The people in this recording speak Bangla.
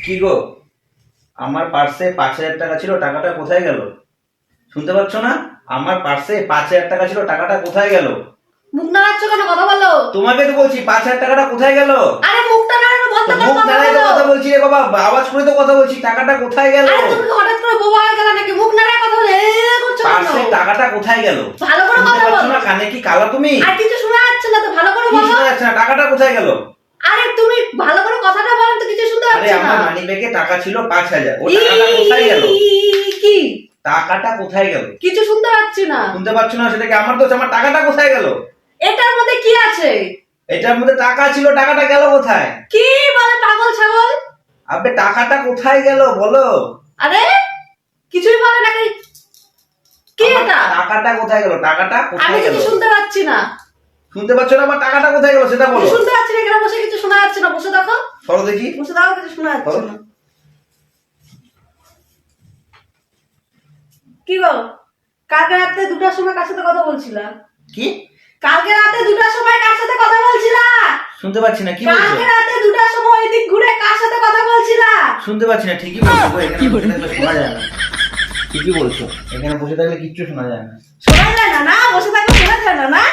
কি গো, আমার পার্সে 5,000 টাকা ছিল, টাকাটা কোথায় গেল? শুনতে পাচ্ছ না? আমার পার্সে 5,000 টাকা ছিল, টাকাটা কোথায় গেল? মুখ নাড়াচ্ছ কেন? কথা বলো। তোমাকে তো বলছি 5,000 টাকাটা কোথায় গেল? আরে মুখটা নাড়ানো বন্ধ করো, মুখ কথা নাড়াই তো বলো। কথা বলছি রে বাবা, আওয়াজ করে তো কথা বলছি, টাকাটা কোথায় গেল? আরে তুমি হঠাৎ করে বোবা হয়ে গেল নাকি? মুখ নাড়ায় কথা বলে করছো কেন? পার্সে টাকাটা কোথায় গেল? ভালো করে শুনতে কথা পাচ্ছ বলো। না? কানে কি কালা তুমি? আর কিছু শোনা যাচ্ছে না তো, ভালো করে কি বলো। শোনা যাচ্ছে না? টাকাটা কোথায় গেল? আরে তুমি ভালো করে কথাটা বলো, তো কিছু শুনতে আরে পাচ্ছি না। আমার মানি ব্যাগে টাকা ছিল 5,000, ও টাকাটা কোথায় গেল? কি? টাকাটা কোথায় গেল? কিছু শুনতে পাচ্ছি না। শুনতে পাচ্ছ না? সেটা কি আমার দোষ? আমার টাকাটা কোথায় গেল? এটার মধ্যে কি আছে? এটার মধ্যে টাকা ছিল, টাকাটা গেল কোথায়? কি বলে পাগল ছাগল? আবে টাকাটা কোথায় গেল বলো? আরে কিছুই বলে নাকি? কি আমার এটা? টাকাটা কোথায় গেল? টাকাটা আমি কোথায় গেল? কিছু শুনতে পাচ্ছি না। শুনতে পাচ্ছ না? আমার টাকাটা কোথায় গেল সেটা বলো। কিছু শুনতে পাচ্ছি না, এখানে বসে কিছু শোনা যাচ্ছে না। বসে দেখো, সরো দেখি। বসে দেখো, কিছু শোনা যাচ্ছে না। কি গো, কালকে রাতে 2টার সময় কার সাথে কথা বলছিলা? কি? কালকে রাতে 2টার সময় কার সাথে কথা বলছিলা? শুনতে পাচ্ছি না, কি বলছো? কালকে রাতে 2টার সময় এদিক ঘুরে কার সাথে কথা বলছিলা? শুনতে পাচ্ছি না, ঠিকই বলছো গো, এখানে বসে থাকলে শোনা যায় না। ঠিকই বলছো, এখানে বসে থাকলে কিচ্ছু শোনা যায় না। শোনা যায় না? না বসে থাকলে শোনা যায় না? না